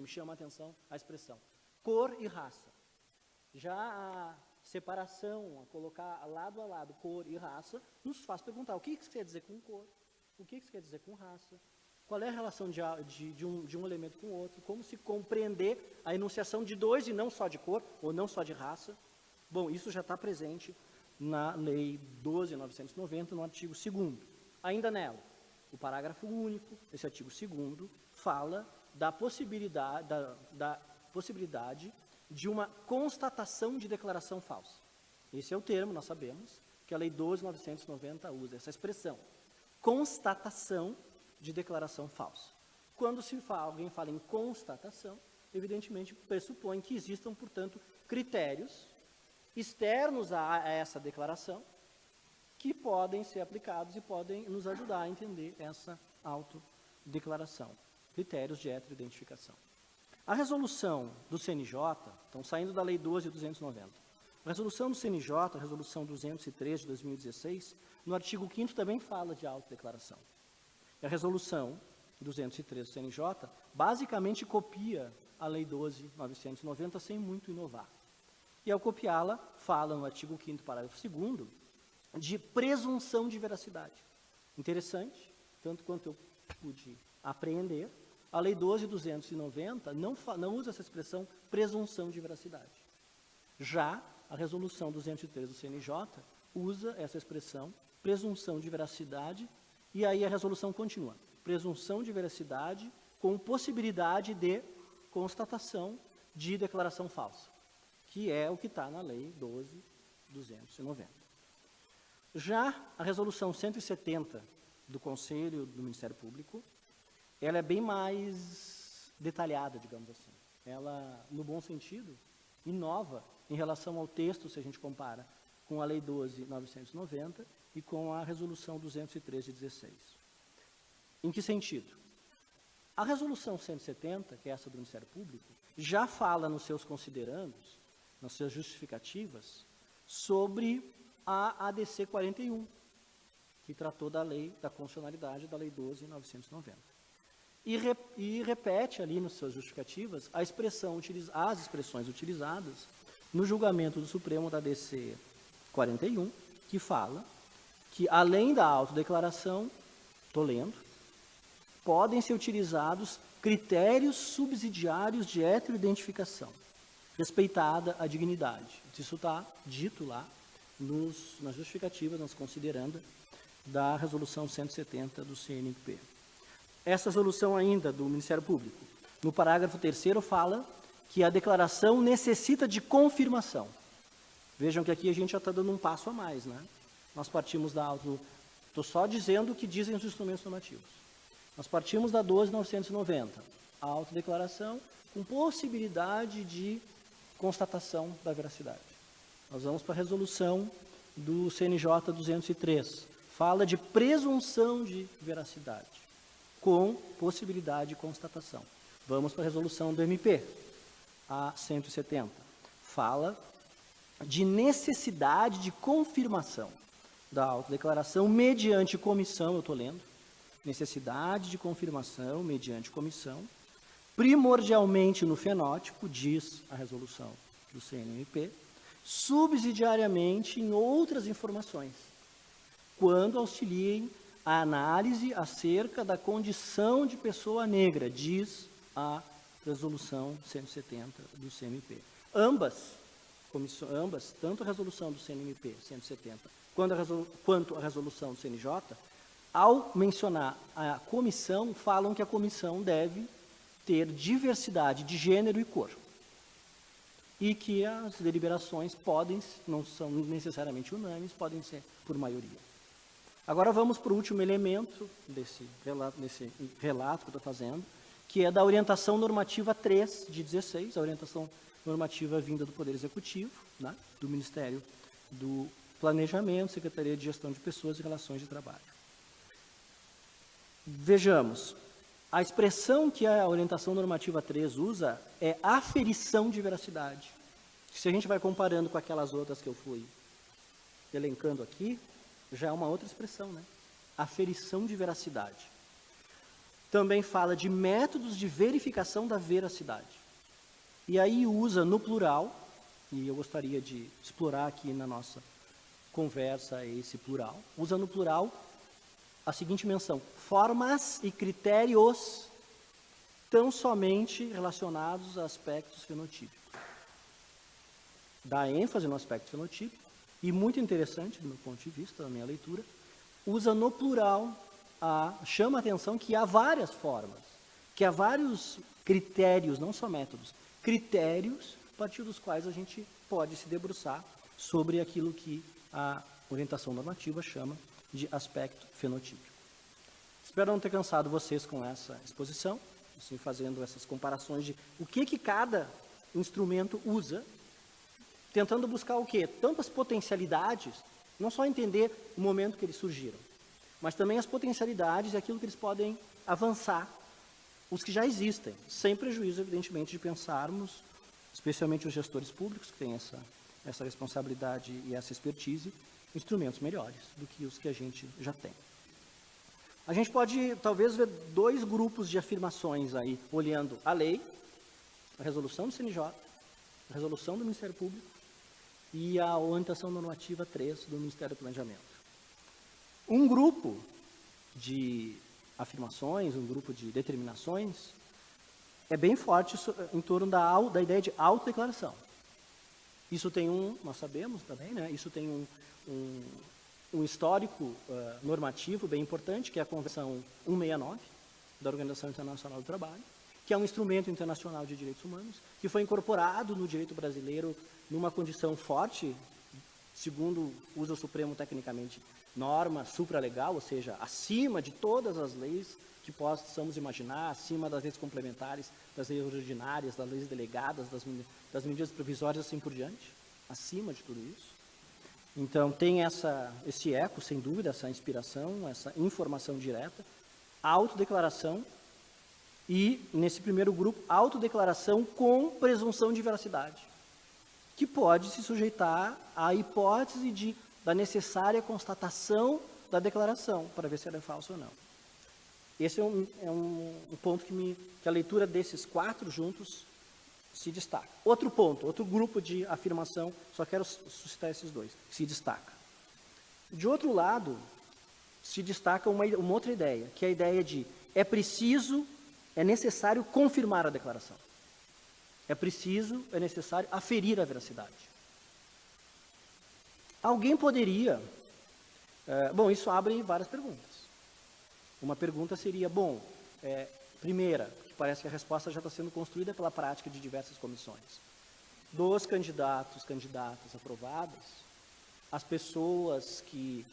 me chama a atenção a expressão cor e raça. Já a separação, a colocar lado a lado cor e raça, nos faz perguntar o que isso quer dizer com cor, o que isso quer dizer com raça, qual é a relação de um elemento com o outro, como se compreender a enunciação de dois e não só de cor, ou não só de raça. Bom, isso já está presente na Lei 12.990, no artigo 2º. Ainda nela, o parágrafo único, esse artigo 2º, fala da possibilidade de uma constatação de declaração falsa. Esse é o termo, nós sabemos, que a Lei 12.990 usa, essa expressão, constatação de declaração falsa. Quando alguém fala em constatação, evidentemente pressupõe que existam, portanto, critérios externos a essa declaração que podem ser aplicados e podem nos ajudar a entender essa autodeclaração. Critérios de heteroidentificação. A resolução do CNJ, então saindo da Lei 12.290, a resolução do CNJ, a resolução 203 de 2016, no artigo 5º também fala de autodeclaração. A resolução 203 do CNJ basicamente copia a Lei 12.990 sem muito inovar. E ao copiá-la, fala no artigo 5º, parágrafo 2º, de presunção de veracidade. Interessante, tanto quanto eu pude apreender, a Lei 12.290 não usa essa expressão presunção de veracidade. Já a resolução 203 do CNJ usa essa expressão presunção de veracidade, e aí a resolução continua. Presunção de veracidade com possibilidade de constatação de declaração falsa, que é o que está na Lei 12.290. Já a resolução 170 do Conselho do Ministério Público, ela é bem mais detalhada, digamos assim. Ela, no bom sentido, inova em relação ao texto, se a gente compara com a Lei 12.990 e com a Resolução 203 de 16. Em que sentido? A Resolução 170, que é essa do Ministério Público, já fala nos seus considerandos, nas suas justificativas, sobre a ADC 41, que tratou da lei, da constitucionalidade da Lei 12.990. E repete ali nas suas justificativas as expressões utilizadas no julgamento do Supremo da ADC 41, que fala que, além da autodeclaração, estou lendo, podem ser utilizados critérios subsidiários de heteroidentificação, respeitada a dignidade. Isso está dito lá nas justificativas, nas considerandas da Resolução 170 do CNMP. Essa resolução ainda do Ministério Público, no parágrafo 3º, fala que a declaração necessita de confirmação. Vejam que aqui a gente já está dando um passo a mais, né? Nós partimos da estou só dizendo o que dizem os instrumentos normativos. Nós partimos da 12.990, a autodeclaração com possibilidade de constatação da veracidade. Nós vamos para a resolução do CNJ 203, fala de presunção de veracidade, com possibilidade de constatação. Vamos para a resolução do MP, a 170. Fala de necessidade de confirmação da autodeclaração mediante comissão, eu estou lendo, necessidade de confirmação mediante comissão, primordialmente no fenótipo, diz a resolução do CNMP, subsidiariamente em outras informações, quando auxiliem a análise acerca da condição de pessoa negra, diz a resolução 170 do CNMP. Ambas, tanto a resolução do CNMP 170 quanto a resolução do CNJ, ao mencionar a comissão, falam que a comissão deve ter diversidade de gênero e cor. E que as deliberações não são necessariamente unânimes, podem ser por maioria. Agora vamos para o último elemento desse relato que eu estou fazendo, que é da orientação normativa 3 de 16, a orientação normativa vinda do Poder Executivo, né, do Ministério do Planejamento, Secretaria de Gestão de Pessoas e Relações de Trabalho. Vejamos, a expressão que a orientação normativa 3 usa é aferição de veracidade. Se a gente vai comparando com aquelas outras que eu fui elencando aqui, já é uma outra expressão, né? Aferição de veracidade. também fala de métodos de verificação da veracidade. E aí usa no plural, e eu gostaria de explorar aqui na nossa conversa esse plural, usa no plural a seguinte menção: formas e critérios tão somente relacionados a aspectos fenotípicos. Dá ênfase no aspecto fenotípico, e muito interessante, do meu ponto de vista, da minha leitura, usa no plural, chama a atenção que há várias formas, que há vários critérios, não só métodos, critérios a partir dos quais a gente pode se debruçar sobre aquilo que a orientação normativa chama de aspecto fenotípico. Espero não ter cansado vocês com essa exposição, assim, fazendo essas comparações de o que cada instrumento usa, tentando buscar o quê? Tantas potencialidades, não só entender o momento que eles surgiram, mas também as potencialidades e aquilo que eles podem avançar, os que já existem, sem prejuízo, evidentemente, de pensarmos, especialmente os gestores públicos, que têm essa responsabilidade e essa expertise, instrumentos melhores do que os que a gente já tem. A gente pode, talvez, ver dois grupos de afirmações aí, olhando a lei, a resolução do CNJ, a resolução do Ministério Público e a orientação normativa 3 do Ministério do Planejamento. Um grupo de afirmações, um grupo de determinações, é bem forte em torno da ideia de autodeclaração. Isso tem nós sabemos também, né? Isso tem um histórico normativo bem importante, que é a Convenção 169, da Organização Internacional do Trabalho, que é um instrumento internacional de direitos humanos, que foi incorporado no direito brasileiro numa condição forte, segundo usa o Supremo tecnicamente, norma supralegal, ou seja, acima de todas as leis que possamos imaginar, acima das leis complementares, das leis ordinárias, das leis delegadas, das medidas provisórias, assim por diante, acima de tudo isso. Então, tem esse eco, sem dúvida, essa inspiração, essa informação direta, autodeclaração e, nesse primeiro grupo, autodeclaração com presunção de veracidade, que pode se sujeitar à hipótese da necessária constatação da declaração, para ver se ela é falsa ou não. Esse é um ponto que a leitura desses quatro juntos se destaca. Outro ponto, outro grupo de afirmação, só quero suscitar esses dois, se destaca. De outro lado, se destaca uma outra ideia, que é a ideia de é necessário confirmar a declaração. É necessário aferir a veracidade. Alguém poderia... bom, isso abre várias perguntas. Uma pergunta seria, primeira, que parece que a resposta já está sendo construída pela prática de diversas comissões. Dos candidatas aprovadas, as pessoas que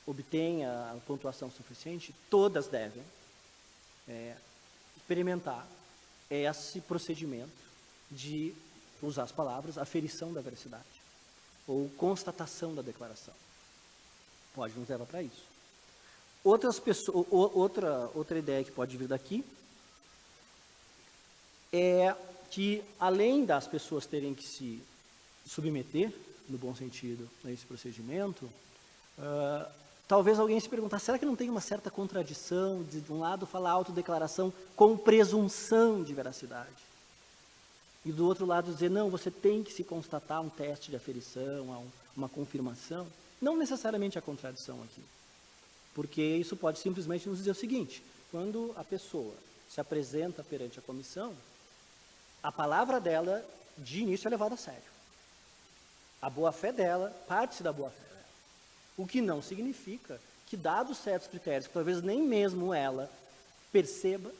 obtêm a pontuação suficiente, todas devem experimentar esse procedimento de usar as palavras aferição da veracidade, ou constatação da declaração. Pode nos levar para isso. Outra ideia que pode vir daqui é que, além das pessoas terem que se submeter, no bom sentido, a esse procedimento, talvez alguém se perguntar, será que não tem uma certa contradição de um lado falar autodeclaração com presunção de veracidade? E do outro lado dizer, não, você tem que se constatar um teste de aferição, uma confirmação. Não necessariamente há contradição aqui. Porque isso pode simplesmente nos dizer o seguinte, quando a pessoa se apresenta perante a comissão, a palavra dela, de início, é levada a sério. A boa-fé dela, parte-se da boa-fé dela. O que não significa que, dados certos critérios, que talvez nem mesmo ela perceba,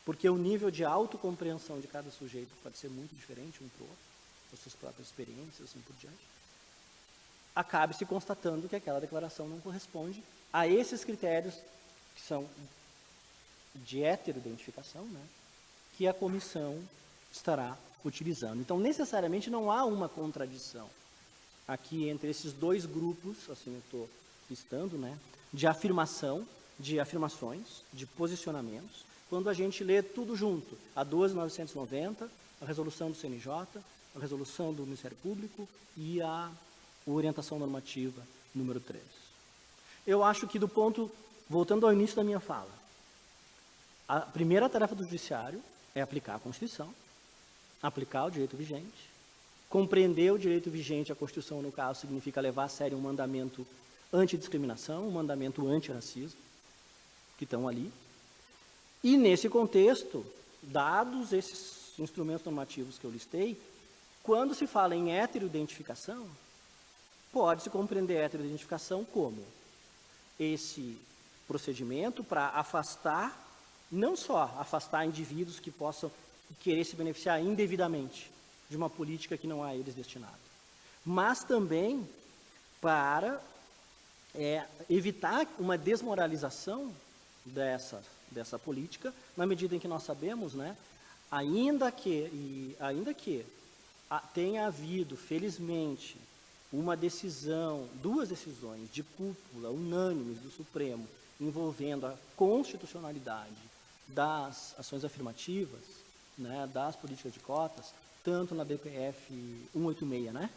porque o nível de autocompreensão de cada sujeito pode ser muito diferente um para o outro, as suas próprias experiências, assim por diante, acabe se constatando que aquela declaração não corresponde a esses critérios que são de heteroidentificação, né, que a comissão estará utilizando. Então, necessariamente, não há uma contradição aqui entre esses dois grupos, assim eu estou listando, né, de afirmações, de posicionamentos, quando a gente lê tudo junto, a 12.990, a resolução do CNJ, a resolução do Ministério Público e a orientação normativa número 3. Eu acho que voltando ao início da minha fala, A primeira tarefa do judiciário é aplicar a Constituição, aplicar o direito vigente, compreender o direito vigente, a Constituição, no caso, significa levar a sério um mandamento antidiscriminação, um mandamento antirracismo, que estão ali. E, nesse contexto, dados esses instrumentos normativos que eu listei, quando se fala em heteroidentificação, pode-se compreender a heteroidentificação como esse procedimento para afastar, não só afastar indivíduos que possam querer se beneficiar indevidamente de uma política que não é a eles destinada, mas também para evitar uma desmoralização dessa política, na medida em que nós sabemos, né, ainda que tenha havido, felizmente, uma decisão, duas decisões de cúpula unânimes do Supremo envolvendo a constitucionalidade das ações afirmativas, né, das políticas de cotas, tanto na DPF 186, né,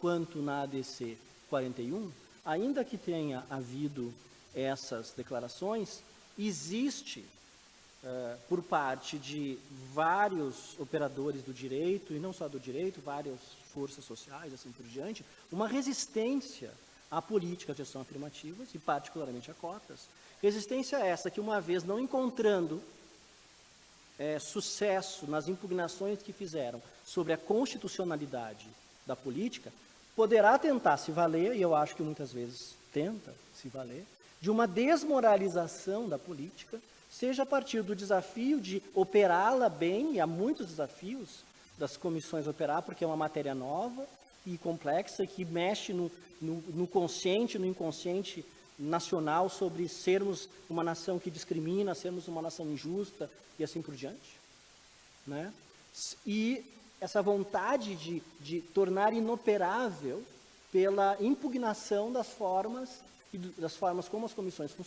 quanto na ADC 41, ainda que tenha havido essas declarações, existe, por parte de vários operadores do direito, e não só do direito, várias forças sociais, assim por diante, uma resistência à política de ação afirmativas, e particularmente a cotas. Resistência essa que, uma vez não encontrando sucesso nas impugnações que fizeram sobre a constitucionalidade da política, poderá tentar se valer, e eu acho que muitas vezes tenta se valer, de uma desmoralização da política, seja a partir do desafio de operá-la bem, e há muitos desafios das comissões operar, porque é uma matéria nova e complexa, que mexe no consciente, no inconsciente nacional sobre sermos uma nação que discrimina, sermos uma nação injusta e assim por diante, né? E essa vontade de tornar inoperável pela impugnação das formas como as comissões funcionam.